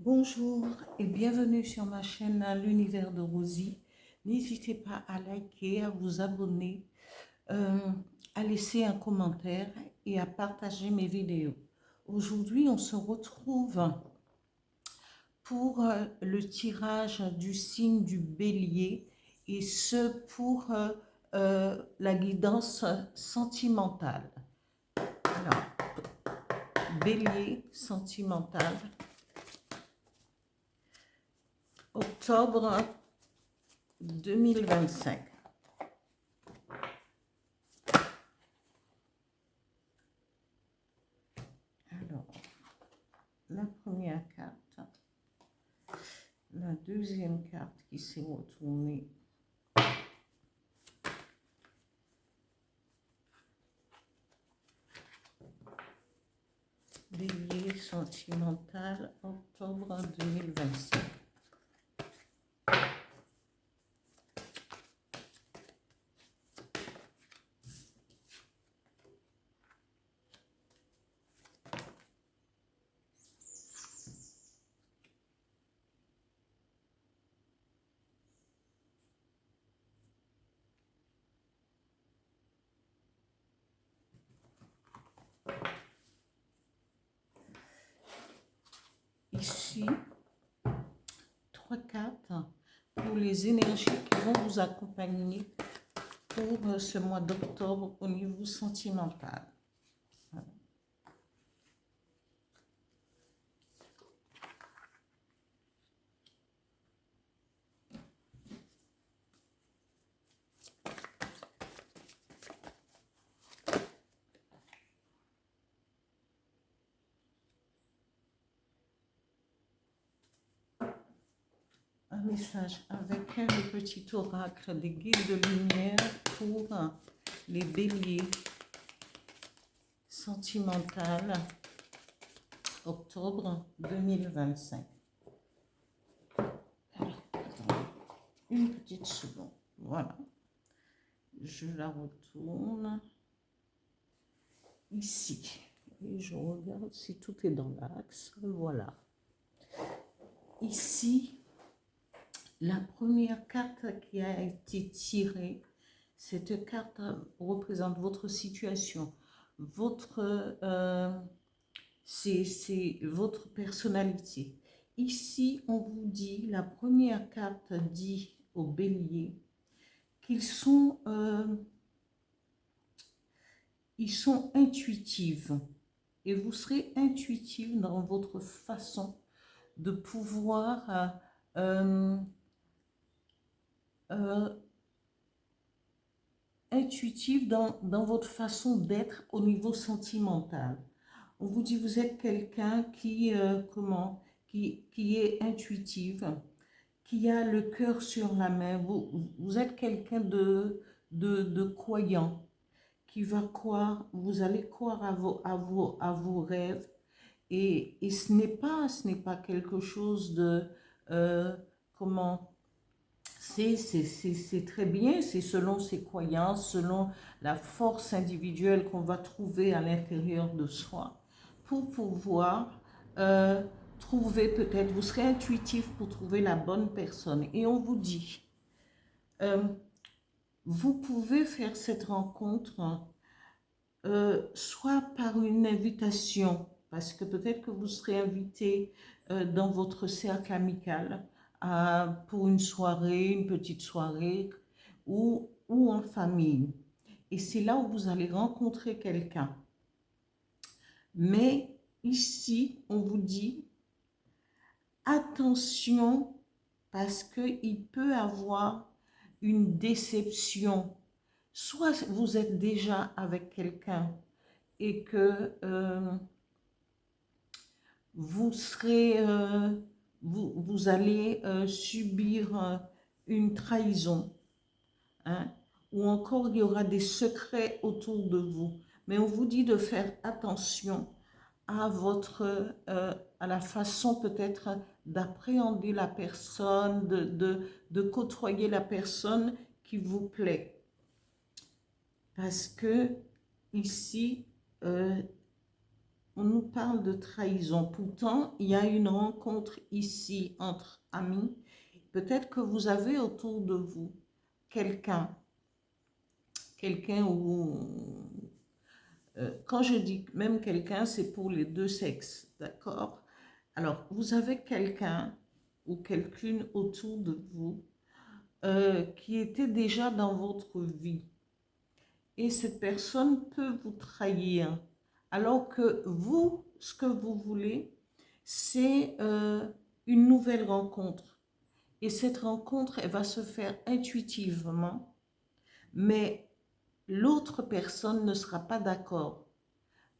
Bonjour et bienvenue sur ma chaîne L'Univers de Rosie. N'hésitez pas à liker, à vous abonner, euh, à laisser un commentaire et à partager mes vidéos. Aujourd'hui, on se retrouve pour le tirage du signe du Bélier et ce pour la guidance sentimentale. Alors, Bélier sentimental, octobre 2025. Alors, la première carte, la deuxième carte qui s'est retournée, Bélier sentimental, octobre 2025. Ici, trois cartes pour les énergies qui vont vous accompagner pour ce mois d'octobre au niveau sentimental. Voilà. Un message avec le petit oracle des guides de lumière pour les béliers sentimental, octobre 2025. Alors, attendez une petite seconde. Voilà. Je la retourne ici. Et je regarde si tout est dans l'axe. Voilà. Ici, la première carte qui a été tirée, cette carte représente votre situation, c'est votre personnalité. Ici, on vous dit, la première carte dit au bélier qu'ils sont intuitifs et vous serez intuitif dans votre façon de pouvoir intuitif dans votre façon d'être au niveau sentimental. On vous dit vous êtes quelqu'un qui est intuitif, qui a le cœur sur la main. Vous êtes quelqu'un de croyant, qui va croire, vous allez croire à vos rêves. Et ce n'est pas quelque chose de, comment, c'est très bien, c'est selon ses croyances, selon la force individuelle qu'on va trouver à l'intérieur de soi, pour pouvoir trouver peut-être, vous serez intuitif pour trouver la bonne personne. Et on vous dit, vous pouvez faire cette rencontre soit par une invitation, parce que peut-être que vous serez invité dans votre cercle amical pour une soirée, une petite soirée, ou en famille. Et c'est là où vous allez rencontrer quelqu'un. Mais ici, on vous dit, attention, parce qu'il peut avoir une déception. Soit vous êtes déjà avec quelqu'un et que vous allez subir une trahison, hein, ou encore il y aura des secrets autour de vous. Mais on vous dit de faire attention à à la façon peut-être d'appréhender la personne, de côtoyer la personne qui vous plaît. Parce que ici, on nous parle de trahison. Pourtant, il y a une rencontre ici entre amis. Peut-être que vous avez autour de vous quelqu'un où... quand je dis même quelqu'un, c'est pour les deux sexes, d'accord? Alors, vous avez quelqu'un ou quelqu'une autour de vous qui était déjà dans votre vie. Et cette personne peut vous trahir. Alors que vous, ce que vous voulez, c'est une nouvelle rencontre. Et cette rencontre, elle va se faire intuitivement, mais l'autre personne ne sera pas d'accord.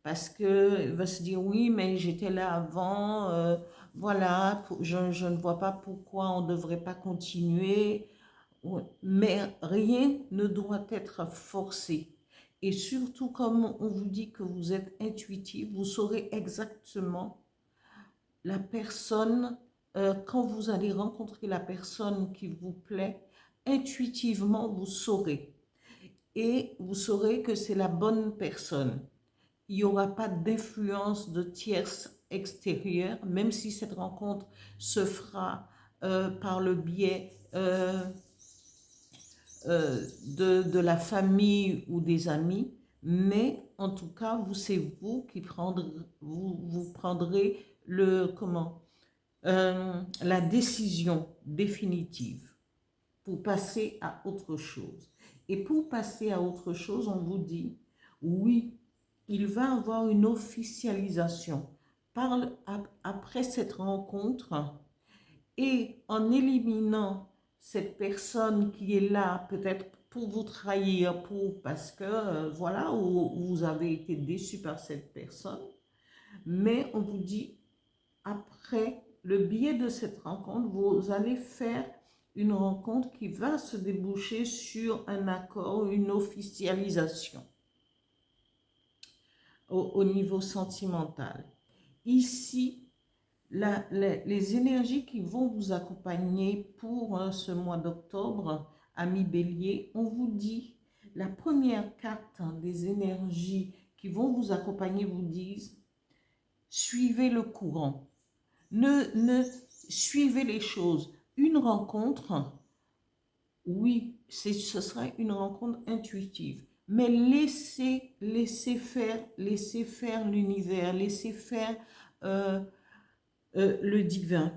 Parce qu'elle va se dire, oui, mais j'étais là avant, voilà, je ne vois pas pourquoi on ne devrait pas continuer. Ouais, mais rien ne doit être forcé. Et surtout, comme on vous dit que vous êtes intuitif, vous saurez exactement la personne, quand vous allez rencontrer la personne qui vous plaît, intuitivement, vous saurez. Et vous saurez que c'est la bonne personne. Il n'y aura pas d'influence de tierces extérieures, même si cette rencontre se fera par le biais de la famille ou des amis, mais en tout cas, c'est vous qui vous prendrez la décision définitive pour passer à autre chose. Et pour passer à autre chose, on vous dit, oui, il va avoir une officialisation après cette rencontre, et en éliminant cette personne qui est là, peut-être pour vous trahir, parce que voilà, vous avez été déçu par cette personne, mais on vous dit, après le biais de cette rencontre, vous allez faire une rencontre qui va se déboucher sur un accord, une officialisation au niveau sentimental. Ici, les énergies qui vont vous accompagner pour ce mois d'octobre, amis Bélier, on vous dit, la première carte des énergies qui vont vous accompagner vous disent, suivez le courant, ne suivez les choses. Une rencontre, oui, ce sera une rencontre intuitive, mais laissez faire l'univers, laissez faire le divin,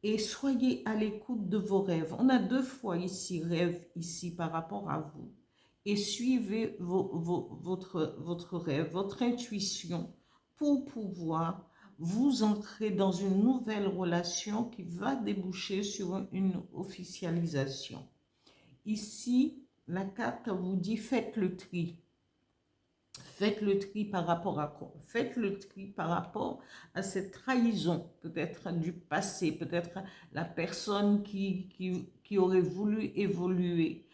et soyez à l'écoute de vos rêves. On a deux fois ici rêve ici par rapport à vous, et suivez votre rêve, votre intuition, pour pouvoir vous ancrer dans une nouvelle relation qui va déboucher sur une officialisation. Ici, la carte vous dit, faites le tri. Faites le tri par rapport à quoi? Faites le tri par rapport à cette trahison, peut-être du passé, peut-être la personne qui aurait voulu évoluer,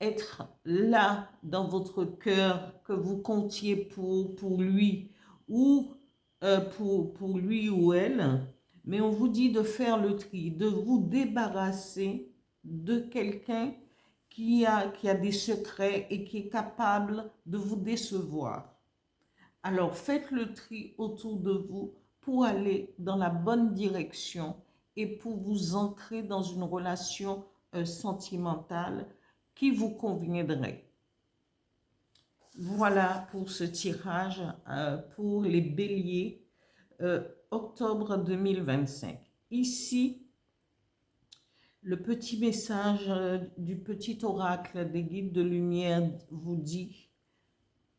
être là dans votre cœur, que vous comptiez pour lui, ou pour lui ou elle. Mais on vous dit de faire le tri, de vous débarrasser de quelqu'un qui a des secrets et qui est capable de vous décevoir. Alors faites le tri autour de vous pour aller dans la bonne direction et pour vous ancrer dans une relation sentimentale qui vous conviendrait. Voilà pour ce tirage pour les béliers octobre 2025. Ici, le petit message du petit oracle des guides de lumière vous dit,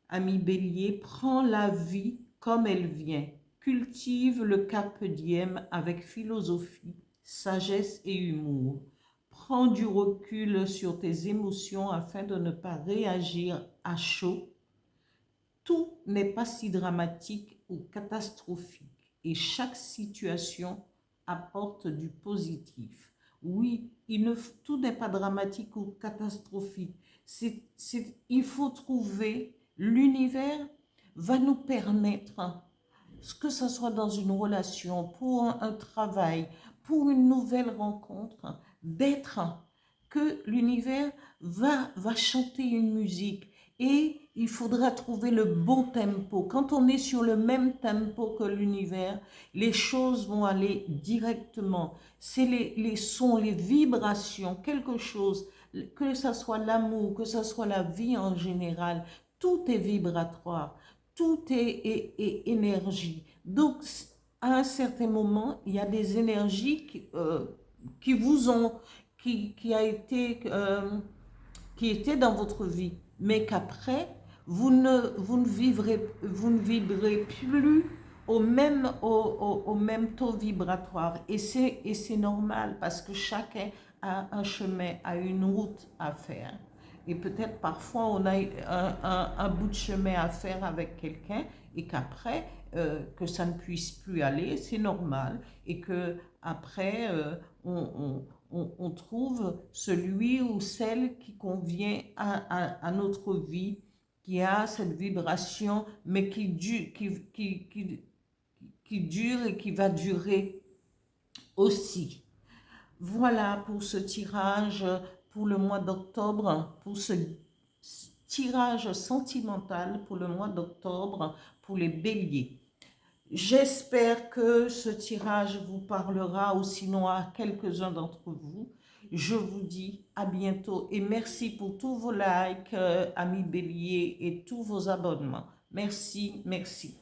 ami bélier, prends la vie comme elle vient, cultive le carpe diem avec philosophie, sagesse et humour. Prends du recul sur tes émotions afin de ne pas réagir à chaud. Tout n'est pas si dramatique ou catastrophique et chaque situation apporte du positif. Oui, tout n'est pas dramatique ou catastrophique. Il faut trouver, l'univers va nous permettre, que ce soit dans une relation, pour un travail, pour une nouvelle rencontre, que l'univers va chanter une musique et il faudra trouver le bon tempo. Quand on est sur le même tempo que l'univers, les choses vont aller directement. C'est les sons, les vibrations, quelque chose, que ce soit l'amour, que ce soit la vie en général, tout est vibratoire, tout est énergie. Donc, à un certain moment, il y a des énergies qui vous ont, qui a été, qui étaient dans votre vie, mais qu'après, vous ne vibrez plus au même taux vibratoire. Et c'est normal parce que chacun a un chemin, a une route à faire. Et peut-être parfois on a un bout de chemin à faire avec quelqu'un et qu'après, que ça ne puisse plus aller, c'est normal. Et que après, on trouve celui ou celle qui convient à notre vie, qui a cette vibration, mais qui dure et qui va durer aussi. Voilà pour ce tirage pour le mois d'octobre, pour ce tirage sentimental pour le mois d'octobre pour les béliers. J'espère que ce tirage vous parlera ou sinon à quelques-uns d'entre vous. Je vous dis à bientôt et merci pour tous vos likes, amis béliers, et tous vos abonnements. Merci, merci.